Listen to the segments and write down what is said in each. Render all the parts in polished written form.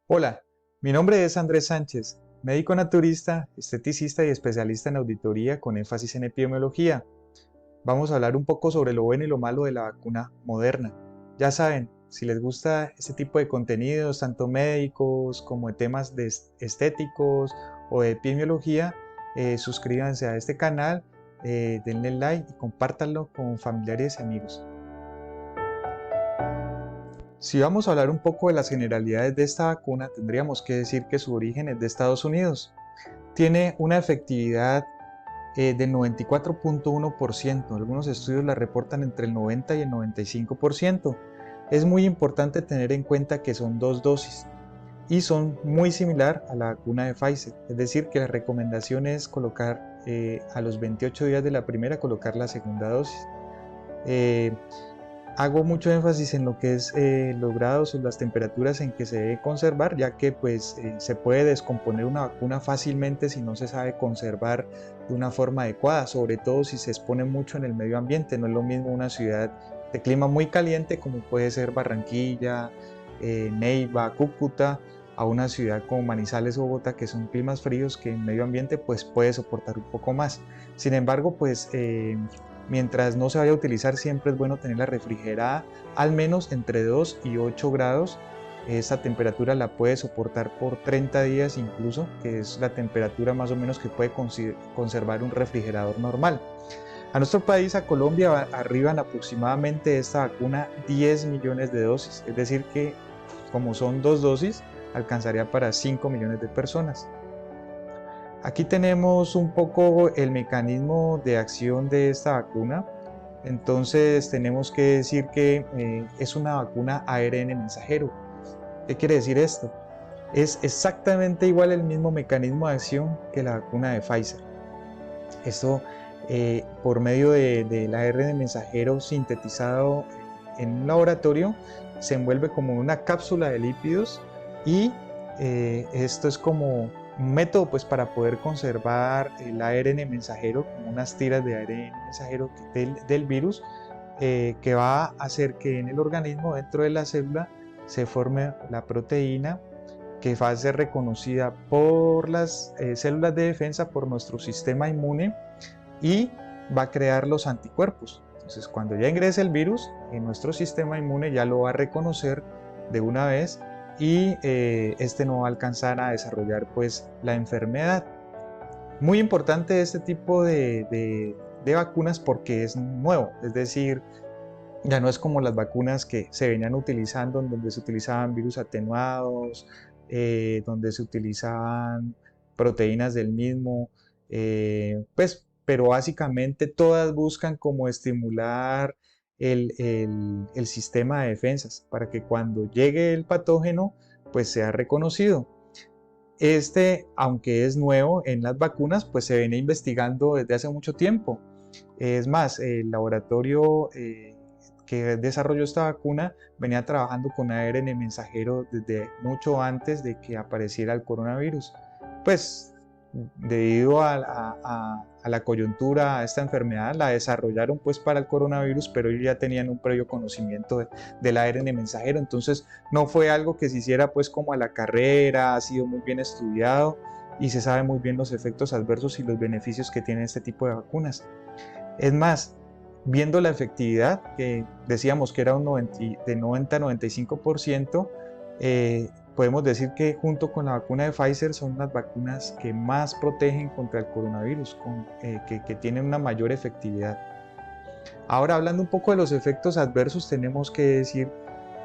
Hola, mi nombre es Andrés Sánchez, médico naturista, esteticista y especialista en auditoría con énfasis en epidemiología. Vamos a hablar un poco sobre lo bueno y lo malo de la vacuna Moderna. Ya saben, si les gusta este tipo de contenidos, tanto médicos como de temas estéticos o de epidemiología, suscríbanse a este canal, denle like y compártanlo con familiares y amigos. Si vamos a hablar un poco de las generalidades de esta vacuna, tendríamos que decir que su origen es de Estados Unidos. Tiene una efectividad del 94.1%. Algunos estudios la reportan entre el 90 y el 95%. Es muy importante tener en cuenta que son dos dosis y son muy similar a la vacuna de Pfizer. Es decir, que la recomendación es colocar a los 28 días de la primera, colocar la segunda dosis. Eh, Hago mucho énfasis en lo que es los grados o las temperaturas en que se debe conservar, ya que pues se puede descomponer una vacuna fácilmente si no se sabe conservar de una forma adecuada, sobre todo si se expone mucho en el medio ambiente. No es lo mismo una ciudad de clima muy caliente como puede ser Barranquilla, Neiva, Cúcuta, a una ciudad como Manizales o Bogotá, que son climas fríos que en medio ambiente pues puede soportar un poco más. Sin embargo, pues mientras no se vaya a utilizar, siempre es bueno tenerla refrigerada al menos entre 2 y 8 grados. Esta temperatura la puede soportar por 30 días incluso, que es la temperatura más o menos que puede conservar un refrigerador normal. A nuestro país, a Colombia, arriban aproximadamente esta vacuna 10 millones de dosis, es decir que como son dos dosis, alcanzaría para 5 millones de personas. Aquí tenemos un poco el mecanismo de acción de esta vacuna. Entonces tenemos que decir que es una vacuna ARN mensajero. ¿Qué quiere decir esto? Es exactamente igual el mismo mecanismo de acción que la vacuna de Pfizer. Esto por medio del ARN mensajero sintetizado en un laboratorio se envuelve como una cápsula de lípidos y esto es como un método pues para poder conservar el ARN mensajero, como unas tiras de ARN mensajero del virus, que va a hacer que en el organismo, dentro de la célula, se forme la proteína que va a ser reconocida por las células de defensa, por nuestro sistema inmune, y va a crear los anticuerpos. Entonces, cuando ya ingrese el virus, en nuestro sistema inmune ya lo va a reconocer de una vez y este no va a alcanzar a desarrollar pues la enfermedad. Muy importante este tipo de vacunas porque es nuevo, es decir, ya no es como las vacunas que se venían utilizando, en donde se utilizaban virus atenuados, donde se utilizaban proteínas del mismo, pues, pero básicamente todas buscan como estimular el sistema de defensas para que cuando llegue el patógeno, pues sea reconocido. Este, aunque es nuevo en las vacunas, pues se viene investigando desde hace mucho tiempo. Es más, el laboratorio que desarrolló esta vacuna venía trabajando con ARN mensajero desde mucho antes de que apareciera el coronavirus. Pues debido a la coyuntura, a esta enfermedad, la desarrollaron pues para el coronavirus, pero ellos ya tenían un previo conocimiento del ARN mensajero, entonces no fue algo que se hiciera pues como a la carrera, ha sido muy bien estudiado y se sabe muy bien los efectos adversos y los beneficios que tiene este tipo de vacunas. Es más, viendo la efectividad, que decíamos que era de 90-95%, podemos decir que junto con la vacuna de Pfizer son las vacunas que más protegen contra el coronavirus, que tienen una mayor efectividad. Ahora, hablando un poco de los efectos adversos, tenemos que decir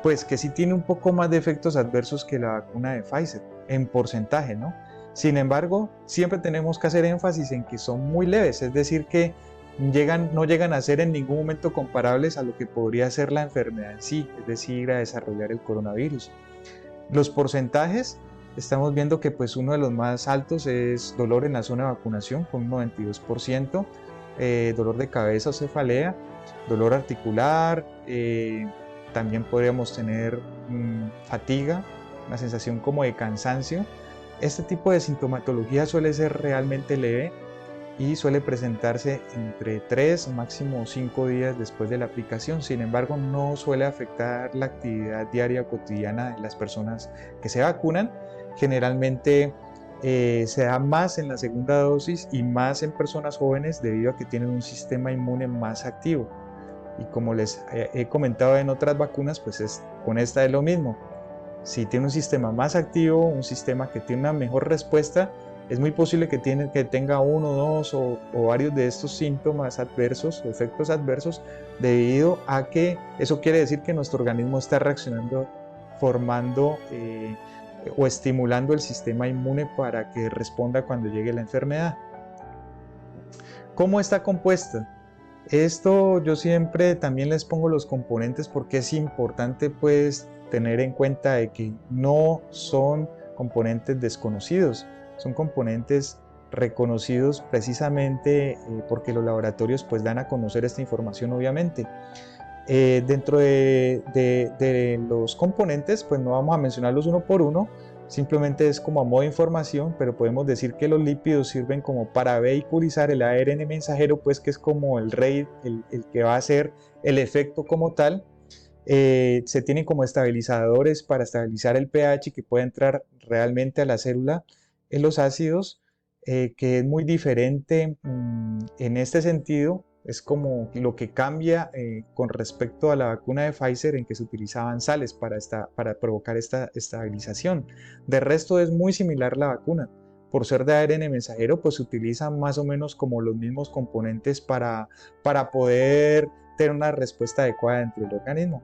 pues que sí tiene un poco más de efectos adversos que la vacuna de Pfizer, en porcentaje, ¿no? Sin embargo, siempre tenemos que hacer énfasis en que son muy leves, es decir, que no llegan a ser en ningún momento comparables a lo que podría ser la enfermedad en sí, es decir, a desarrollar el coronavirus. Los porcentajes, estamos viendo que pues uno de los más altos es dolor en la zona de vacunación con un 92%, dolor de cabeza o cefalea, dolor articular, también podríamos tener fatiga, una sensación como de cansancio. Este tipo de sintomatología suele ser realmente leve y suele presentarse entre 3 máximo 5 días después de la aplicación. Sin embargo, no suele afectar la actividad diaria o cotidiana de las personas que se vacunan. Generalmente se da más en la segunda dosis y más en personas jóvenes debido a que tienen un sistema inmune más activo. Y como les he comentado en otras vacunas, pues con esta es lo mismo. Si tiene un sistema más activo, un sistema que tiene una mejor respuesta, es muy posible que tenga uno, dos o varios de estos síntomas adversos o efectos adversos, debido a que eso quiere decir que nuestro organismo está reaccionando, formando o estimulando el sistema inmune para que responda cuando llegue la enfermedad. ¿Cómo está compuesta? Esto yo siempre también les pongo los componentes porque es importante pues tener en cuenta de que no son componentes desconocidos, son componentes reconocidos precisamente porque los laboratorios pues dan a conocer esta información obviamente. Dentro de los componentes pues no vamos a mencionarlos uno por uno, simplemente es como a modo de información, pero podemos decir que los lípidos sirven como para vehiculizar el ARN mensajero, pues que es como el rey, el que va a hacer el efecto como tal. Se tienen como estabilizadores para estabilizar el pH que puede entrar realmente a la célula en los ácidos, que es muy diferente en este sentido. Es como lo que cambia con respecto a la vacuna de Pfizer, en que se utilizaban sales para provocar esta estabilización. De resto es muy similar la vacuna. Por ser de ARN mensajero, pues se utilizan más o menos como los mismos componentes para poder tener una respuesta adecuada dentro del organismo.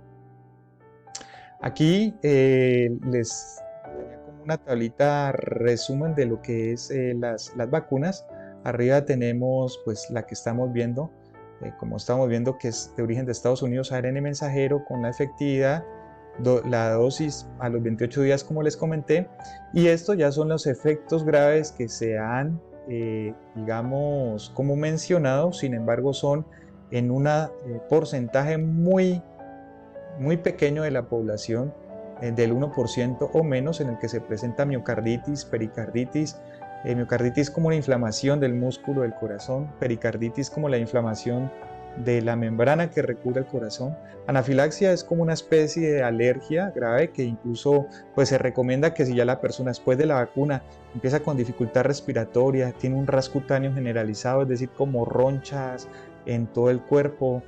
Aquí les ponía como una tablita resumen de lo que es las vacunas. Arriba tenemos pues la que estamos viendo, como estamos viendo, que es de origen de Estados Unidos, ARN mensajero, con la efectividad, la dosis a los 28 días como les comenté, y esto ya son los efectos graves que se han, digamos, como mencionado. Sin embargo son en un porcentaje muy pequeño de la población, del 1% o menos, en el que se presenta miocarditis, pericarditis. Miocarditis como una inflamación del músculo del corazón, pericarditis como la inflamación de la membrana que recubre el corazón. Anafilaxia es como una especie de alergia grave que incluso pues se recomienda que si ya la persona después de la vacuna empieza con dificultad respiratoria, tiene un rasgo cutáneo generalizado, es decir, como ronchas en todo el cuerpo,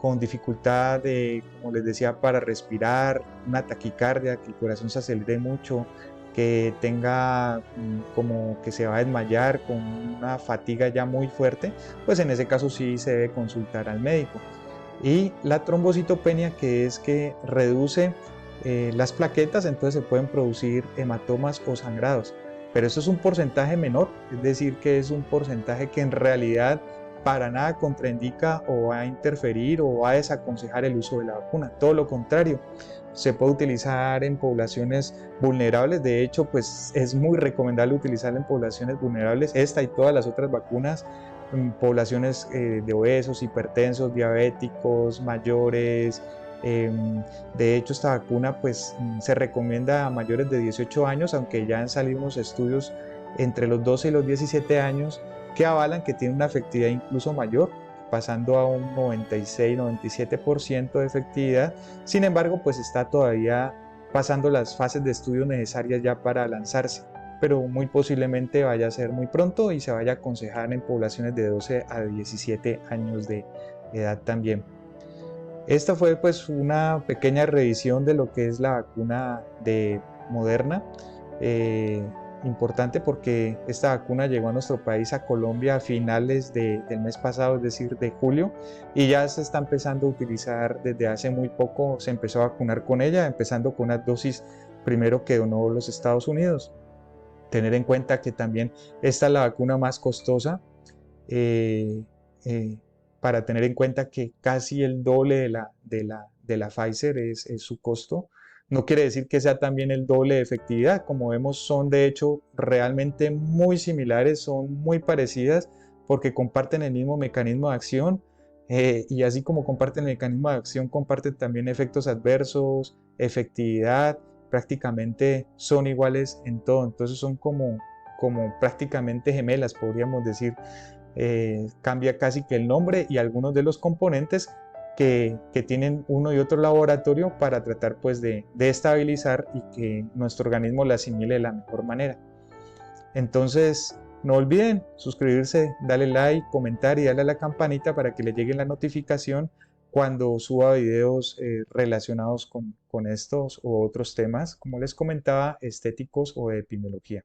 con dificultad, como les decía, para respirar, una taquicardia, que el corazón se acelere mucho, que tenga como que se va a desmayar con una fatiga ya muy fuerte, pues en ese caso sí se debe consultar al médico. Y la trombocitopenia, que es que reduce las plaquetas, entonces se pueden producir hematomas o sangrados, pero eso es un porcentaje menor, es decir, que es un porcentaje que en realidad para nada contraindica o va a interferir o va a desaconsejar el uso de la vacuna. Todo lo contrario, se puede utilizar en poblaciones vulnerables. De hecho, pues es muy recomendable utilizarla en poblaciones vulnerables, esta y todas las otras vacunas, en poblaciones de obesos, hipertensos, diabéticos, mayores. De hecho, esta vacuna pues se recomienda a mayores de 18 años, aunque ya han salido unos estudios entre los 12 y los 17 años que avalan que tiene una efectividad incluso mayor, pasando a un 96-97% de efectividad. Sin embargo, pues está todavía pasando las fases de estudio necesarias ya para lanzarse, pero muy posiblemente vaya a ser muy pronto y se vaya a aconsejar en poblaciones de 12 a 17 años de edad también. Esta fue pues una pequeña revisión de lo que es la vacuna de Moderna. Importante porque esta vacuna llegó a nuestro país, a Colombia, a finales del mes pasado, es decir, de julio, y ya se está empezando a utilizar desde hace muy poco. Se empezó a vacunar con ella, empezando con una dosis primero que donó los Estados Unidos. Tener en cuenta que también esta es la vacuna más costosa, eh, eh, para tener en cuenta que casi el doble de la Pfizer es su costo. No quiere decir que sea también el doble de efectividad. Como vemos, son de hecho realmente muy similares, son muy parecidas porque comparten el mismo mecanismo de acción, y así como comparten el mecanismo de acción, comparten también efectos adversos, efectividad, prácticamente son iguales en todo. Entonces son como como prácticamente gemelas, podríamos decir. Cambia casi que el nombre y algunos de los componentes que tienen uno y otro laboratorio para tratar pues de estabilizar y que nuestro organismo la asimile de la mejor manera. Entonces, no olviden suscribirse, darle like, comentar y darle a la campanita para que le llegue la notificación cuando suba videos relacionados con estos u otros temas, como les comentaba, estéticos o de epidemiología.